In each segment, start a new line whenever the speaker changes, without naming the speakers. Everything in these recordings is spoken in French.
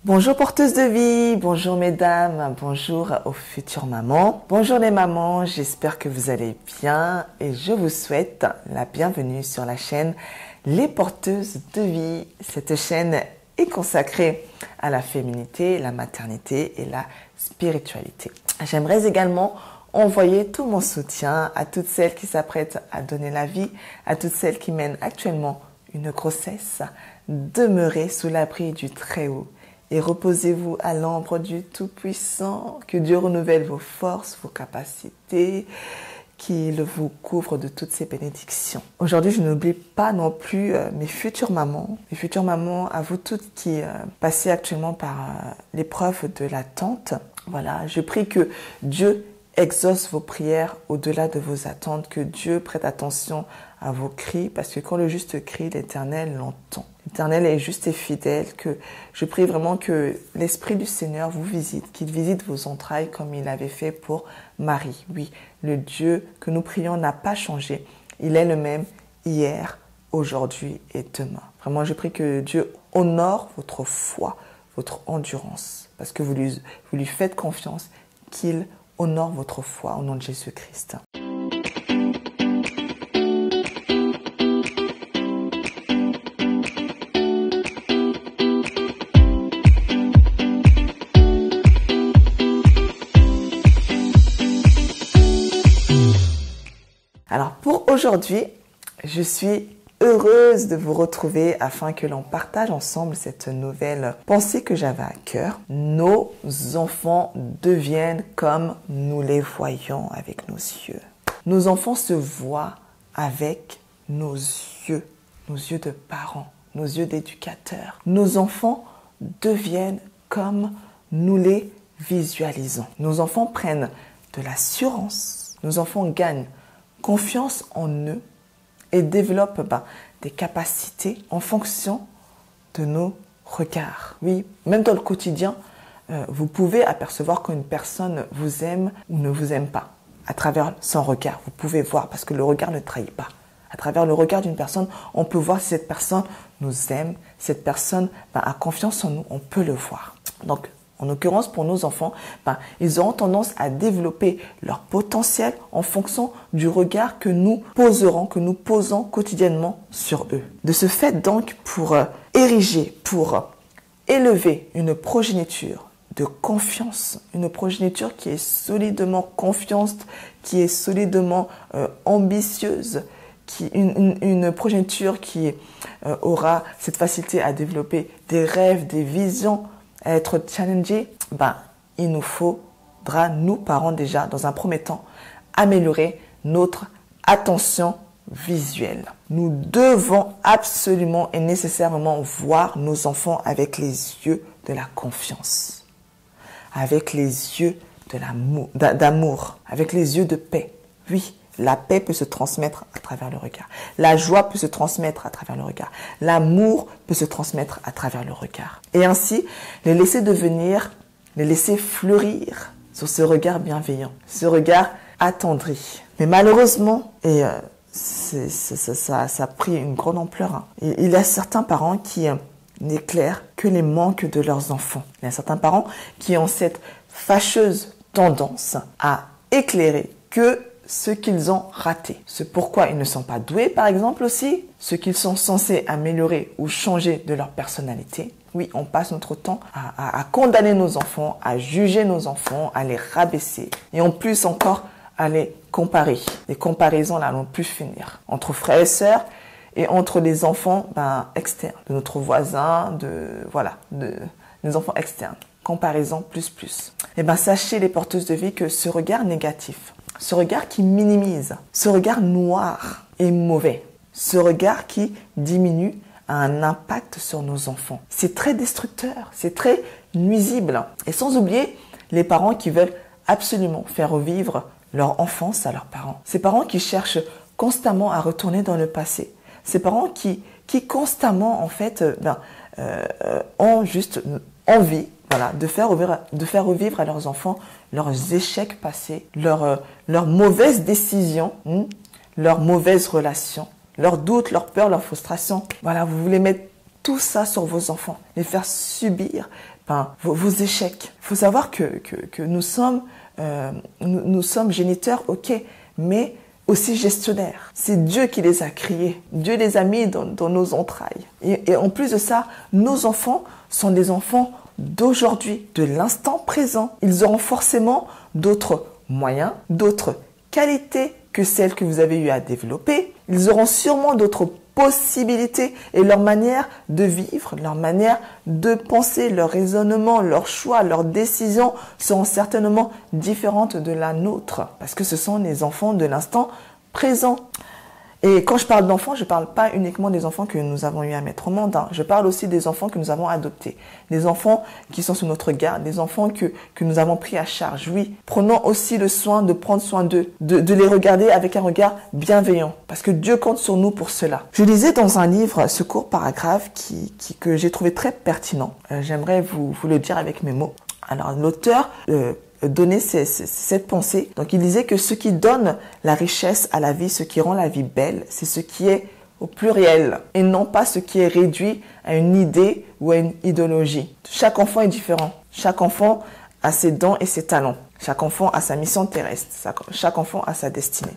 Bonjour porteuse de vie, bonjour mesdames, bonjour aux futures mamans. Bonjour les mamans, j'espère que vous allez bien et je vous souhaite la bienvenue sur la chaîne Les Porteuses de Vie. Cette chaîne est consacrée à la féminité, la maternité et la spiritualité. J'aimerais également envoyer tout mon soutien à toutes celles qui s'apprêtent à donner la vie, à toutes celles qui mènent actuellement une grossesse. Demeurez sous l'abri du Très-Haut. Et reposez-vous à l'ombre du Tout-Puissant, que Dieu renouvelle vos forces, vos capacités, qu'il vous couvre de toutes ses bénédictions. Aujourd'hui, je n'oublie pas non plus mes futures mamans, à vous toutes qui passez actuellement par l'épreuve de l'attente. Voilà, je prie que Dieu exauce vos prières au-delà de vos attentes, que Dieu prête attention à vos cris, parce que quand le juste crie, l'Éternel l'entend. L'Éternel est juste et fidèle, que je prie vraiment que l'Esprit du Seigneur vous visite, qu'il visite vos entrailles comme il avait fait pour Marie. Oui, le Dieu que nous prions n'a pas changé. Il est le même hier, aujourd'hui et demain. Vraiment, je prie que Dieu honore votre foi, votre endurance, parce que vous lui faites confiance, qu'il honore votre foi au nom de Jésus-Christ. Alors pour aujourd'hui, je suis heureuse de vous retrouver afin que l'on partage ensemble cette nouvelle pensée que j'avais à cœur. Nos enfants deviennent comme nous les voyons avec nos yeux. Nos enfants se voient avec nos yeux de parents, nos yeux d'éducateurs. Nos enfants deviennent comme nous les visualisons. Nos enfants prennent de l'assurance. Nos enfants gagnent confiance en eux et développe des capacités en fonction de nos regards. Oui, même dans le quotidien, vous pouvez apercevoir qu'une personne vous aime ou ne vous aime pas à travers son regard. Vous pouvez voir parce que le regard ne trahit pas. À travers le regard d'une personne, on peut voir si cette personne nous aime, cette personne a confiance en nous, on peut le voir. Donc, en l'occurrence, pour nos enfants, ils auront tendance à développer leur potentiel en fonction du regard que nous posons quotidiennement sur eux. De ce fait, donc, pour élever une progéniture de confiance, une progéniture qui est solidement confiante, qui est solidement ambitieuse, une progéniture qui aura cette facilité à développer des rêves, des visions, à être challengé, il nous faudra, nous parents déjà, dans un premier temps, améliorer notre attention visuelle. Nous devons absolument et nécessairement voir nos enfants avec les yeux de la confiance, avec les yeux d'amour, avec les yeux de paix. Oui, la paix peut se transmettre à travers le regard. La joie peut se transmettre à travers le regard. L'amour peut se transmettre à travers le regard. Et ainsi, les laisser fleurir sur ce regard bienveillant, ce regard attendri. Mais malheureusement, et ça a pris une grande ampleur, il y a certains parents qui n'éclairent que les manques de leurs enfants. Il y a certains parents qui ont cette fâcheuse tendance à éclairer que ce qu'ils ont raté, ce pourquoi ils ne sont pas doués par exemple aussi, ce qu'ils sont censés améliorer ou changer de leur personnalité. Oui, on passe notre temps à condamner nos enfants, à juger nos enfants, à les rabaisser et en plus encore à les comparer. Les comparaisons là n'ont plus finir entre frères et sœurs et entre les enfants externes, de notre voisin, des enfants externes. Comparaison plus. Et sachez les porteuses de vie que ce regard négatif, ce regard qui minimise, ce regard noir et mauvais, ce regard qui diminue a un impact sur nos enfants. C'est très destructeur, c'est très nuisible. Et sans oublier les parents qui veulent absolument faire revivre leur enfance à leurs parents. Ces parents qui cherchent constamment à retourner dans le passé. Ces parents qui constamment en fait ont juste envie de faire revivre à leurs enfants leurs échecs passés, leurs mauvaises décisions, leurs mauvaises relations, leurs doutes, leurs peurs, leurs frustrations. Voilà, vous voulez mettre tout ça sur vos enfants, les faire subir vos échecs. Il faut savoir que nous sommes géniteurs, ok, mais aussi gestionnaires. C'est Dieu qui les a créés. Dieu les a mis dans nos entrailles. Et en plus de ça, nos enfants sont des enfants d'aujourd'hui, de l'instant présent. Ils auront forcément d'autres moyens, d'autres qualités que celles que vous avez eu à développer. Ils auront sûrement d'autres possibilités et leur manière de vivre, leur manière de penser, leur raisonnement, leurs choix, leurs décisions seront certainement différentes de la nôtre parce que ce sont les enfants de l'instant présent. Et quand je parle d'enfants, je ne parle pas uniquement des enfants que nous avons eu à mettre au monde. Je parle aussi des enfants que nous avons adoptés. Des enfants qui sont sous notre garde. Des enfants que nous avons pris à charge. Oui, prenons aussi le soin de prendre soin d'eux. De les regarder avec un regard bienveillant. Parce que Dieu compte sur nous pour cela. Je lisais dans un livre ce court paragraphe que j'ai trouvé très pertinent. J'aimerais vous le dire avec mes mots. Alors, l'auteur donner cette pensée. Donc il disait que ce qui donne la richesse à la vie, ce qui rend la vie belle, c'est ce qui est au pluriel et non pas ce qui est réduit à une idée ou à une idéologie. Chaque enfant est différent. Chaque enfant a ses dons et ses talents. Chaque enfant a sa mission terrestre. Chaque enfant a sa destinée.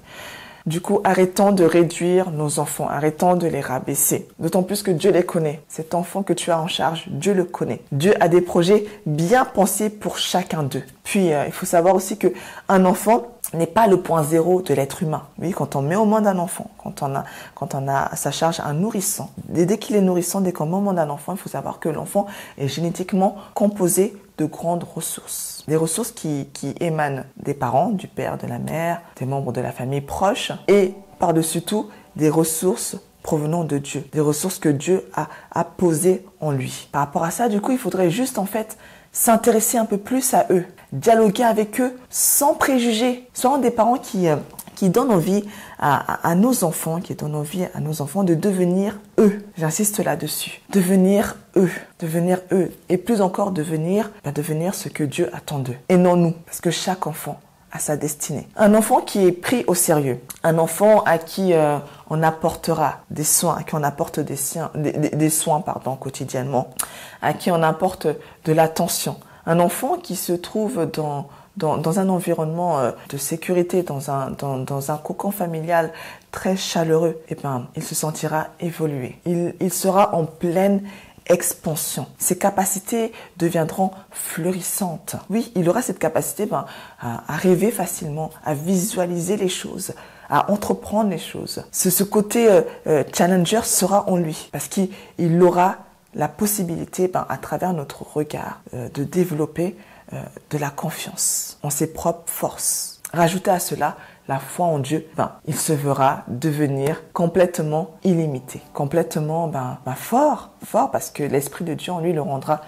Du coup, arrêtons de réduire nos enfants, arrêtons de les rabaisser. D'autant plus que Dieu les connaît. Cet enfant que tu as en charge, Dieu le connaît. Dieu a des projets bien pensés pour chacun d'eux. Puis, il faut savoir aussi que un enfant n'est pas le point zéro de l'être humain. Oui, quand on met au monde un enfant, quand on a à sa charge un nourrisson, dès qu'il est nourrissant, dès qu'on met au monde un enfant, il faut savoir que l'enfant est génétiquement composé de grandes ressources. Des ressources qui émanent des parents, du père, de la mère, des membres de la famille proche et par-dessus tout, des ressources provenant de Dieu, des ressources que Dieu a posées en lui. Par rapport à ça, du coup, il faudrait juste en fait s'intéresser un peu plus à eux, dialoguer avec eux sans préjugés. Soyons des parents qui donnent envie à nos enfants, de devenir eux. J'insiste là-dessus. Devenir eux. Et plus encore devenir ce que Dieu attend d'eux. Et non nous. Parce que chaque enfant a sa destinée. Un enfant qui est pris au sérieux. Un enfant à qui on apportera des soins, à qui on apporte des soins quotidiennement. À qui on apporte de l'attention. Un enfant qui se trouve dans un environnement de sécurité, dans un cocon familial très chaleureux, il se sentira évoluer. Il sera en pleine expansion. Ses capacités deviendront fleurissantes. Oui, il aura cette capacité à rêver facilement, à visualiser les choses, à entreprendre les choses. Ce côté challenger sera en lui parce qu'il aura la possibilité, à travers notre regard, de développer de la confiance en ses propres forces. Rajoutez à cela la foi en Dieu, il se verra devenir complètement illimité, complètement fort parce que l'Esprit de Dieu en lui le rendra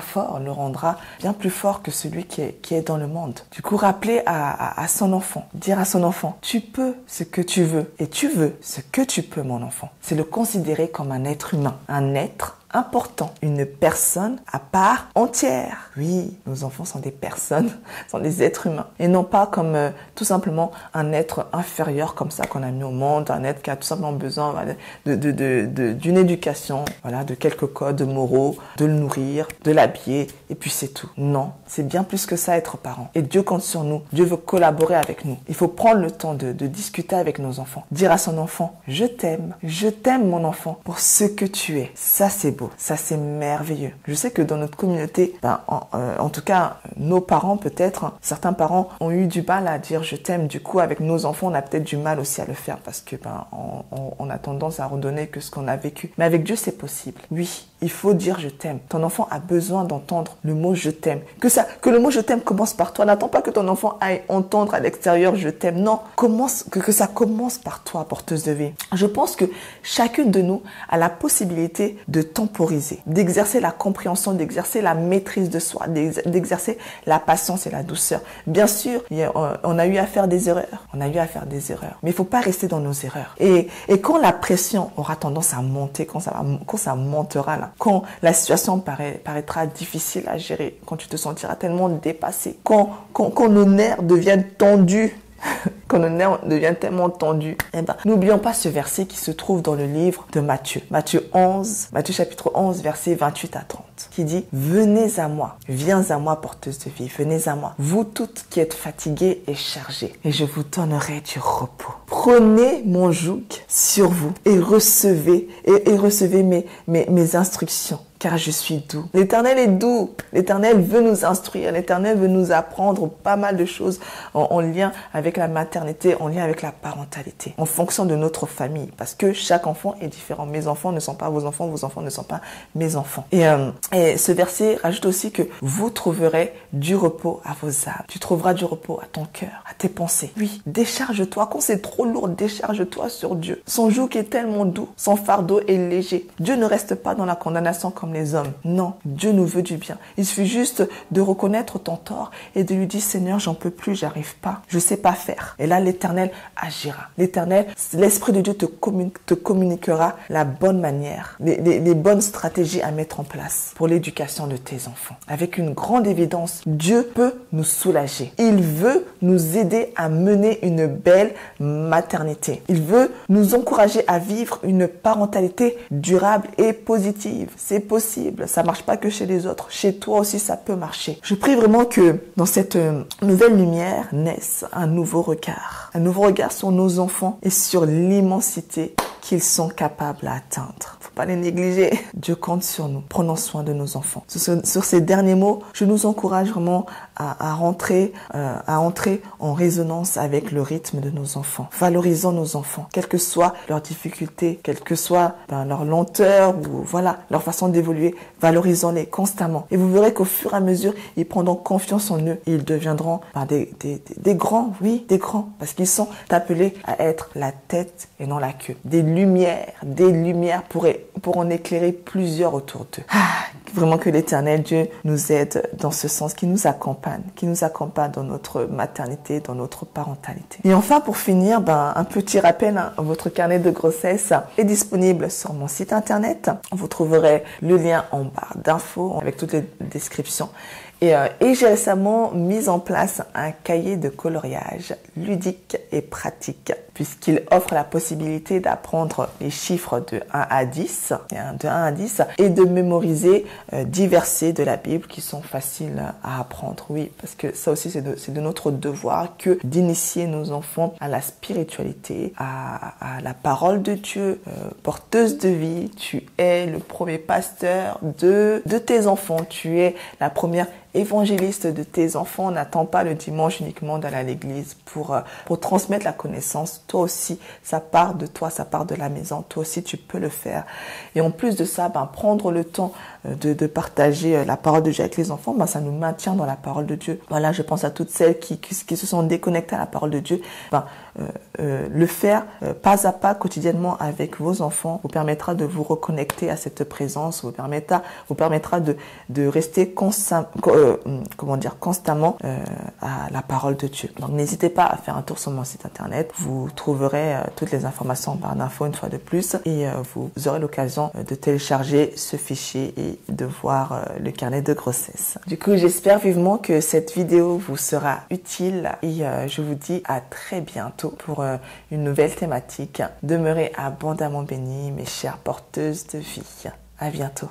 fort, le rendra bien plus fort que celui qui est dans le monde. Du coup, rappeler à son enfant, dire à son enfant, tu peux ce que tu veux et tu veux ce que tu peux, mon enfant. C'est le considérer comme un être humain, un être important, une personne à part entière. Oui, nos enfants sont des personnes, sont des êtres humains. Et non pas comme tout simplement un être inférieur comme ça qu'on a mis au monde, un être qui a tout simplement besoin d'une éducation, de quelques codes moraux, de le nourrir, de l'habiller, et puis c'est tout. Non, c'est bien plus que ça être parent. Et Dieu compte sur nous. Dieu veut collaborer avec nous. Il faut prendre le temps de discuter avec nos enfants. Dire à son enfant, je t'aime mon enfant pour ce que tu es. Ça c'est beau, ça c'est merveilleux. Je sais que dans notre communauté, en tout cas, nos parents peut-être, certains parents ont eu du mal à dire je t'aime. Du coup, avec nos enfants, on a peut-être du mal aussi à le faire parce que on a tendance à redonner que ce qu'on a vécu. Mais avec Dieu, c'est possible. Oui, il faut dire je t'aime. Ton enfant a besoin d'entendre le mot je t'aime. Que le mot je t'aime commence par toi. N'attends pas que ton enfant aille entendre à l'extérieur je t'aime. Non, que ça commence par toi, porteuse de vie. Je pense que chacune de nous a la possibilité de temporiser, d'exercer la compréhension, d'exercer la maîtrise de soi, d'exercer la patience et la douceur. Bien sûr, on a eu à faire des erreurs. Mais il faut pas rester dans nos erreurs. Et quand la pression aura tendance à monter, quand ça montera là, quand la situation paraîtra difficile à gérer, quand tu te sentiras tellement dépassé, quand nos nerfs deviennent tendus, quand nos nerfs deviennent tellement tendus. Eh ben, n'oublions pas ce verset qui se trouve dans le livre de Matthieu. Matthieu chapitre 11, versets 28 à 30, qui dit « Venez à moi, viens à moi, porteuse de vie, venez à moi, vous toutes qui êtes fatiguées et chargées, et je vous donnerai du repos. Prenez mon joug sur vous et recevez mes instructions. Car je suis doux. L'Éternel est doux. L'Éternel veut nous instruire. L'Éternel veut nous apprendre pas mal de choses en lien avec la maternité, en lien avec la parentalité, en fonction de notre famille. Parce que chaque enfant est différent. Mes enfants ne sont pas vos enfants ne sont pas mes enfants. Et ce verset rajoute aussi que vous trouverez du repos à vos âmes. Tu trouveras du repos à ton cœur, à tes pensées. Oui, décharge-toi. Quand c'est trop lourd, décharge-toi sur Dieu. Son joug est tellement doux. Son fardeau est léger. Dieu ne reste pas dans la condamnation comme les hommes. Non, Dieu nous veut du bien. Il suffit juste de reconnaître ton tort et de lui dire, Seigneur, j'en peux plus, j'arrive pas, je sais pas faire. Et là, l'Éternel agira. L'Éternel, l'Esprit de Dieu te communiquera la bonne manière, les bonnes stratégies à mettre en place pour l'éducation de tes enfants. Avec une grande évidence, Dieu peut nous soulager. Il veut nous aider à mener une belle maternité. Il veut nous encourager à vivre une parentalité durable et positive. C'est possible. Ça marche pas que chez les autres. Chez toi aussi, ça peut marcher. Je prie vraiment que dans cette nouvelle lumière naisse un nouveau regard. Un nouveau regard sur nos enfants et sur l'immensité qu'ils sont capables à atteindre. Faut pas les négliger. Dieu compte sur nous. Prenons soin de nos enfants. Sur ces derniers mots, je nous encourage vraiment à entrer en résonance avec le rythme de nos enfants. Valorisons nos enfants, quelles que soient leurs difficultés, quelle que soit leur lenteur ou voilà leur façon d'évoluer. Valorisons-les constamment. Et vous verrez qu'au fur et à mesure, ils prendront confiance en eux et ils deviendront des grands, oui, des grands, parce qu'ils sont appelés à être la tête et non la queue. Des lumières pour en éclairer plusieurs autour d'eux. Vraiment que l'Éternel Dieu nous aide dans ce sens, qui nous accompagne dans notre maternité, dans notre parentalité. Et enfin, pour finir, un petit rappel, votre carnet de grossesse est disponible sur mon site internet. Vous trouverez le lien en barre d'infos avec toutes les descriptions. Et j'ai récemment mis en place un cahier de coloriage ludique et pratique, puisqu'il offre la possibilité d'apprendre les chiffres de 1 à 10, et de mémoriser 10 versets de la Bible qui sont faciles à apprendre. Oui, parce que ça aussi, c'est de notre devoir que d'initier nos enfants à la spiritualité, à la parole de Dieu, porteuse de vie. Tu es le premier pasteur de tes enfants. Tu es la première évangéliste de tes enfants. N'attends pas le dimanche uniquement d'aller à l'église pour transmettre la connaissance. Toi aussi, ça part de toi, ça part de la maison. Toi aussi, tu peux le faire. Et en plus de ça, prendre le temps de partager la parole de Dieu avec les enfants, ça nous maintient dans la parole de Dieu. Voilà, je pense à toutes celles qui se sont déconnectées à la parole de Dieu. Le faire pas à pas quotidiennement avec vos enfants vous permettra de vous reconnecter à cette présence, vous permettra de rester constamment à la parole de Dieu. Donc n'hésitez pas à faire un tour sur mon site internet. Vous trouverez toutes les informations en barre d'infos une fois de plus et vous aurez l'occasion de télécharger ce fichier et de voir le carnet de grossesse. Du coup, j'espère vivement que cette vidéo vous sera utile et je vous dis à très bientôt pour une nouvelle thématique. Demeurez abondamment bénis, mes chères porteuses de vie. À bientôt.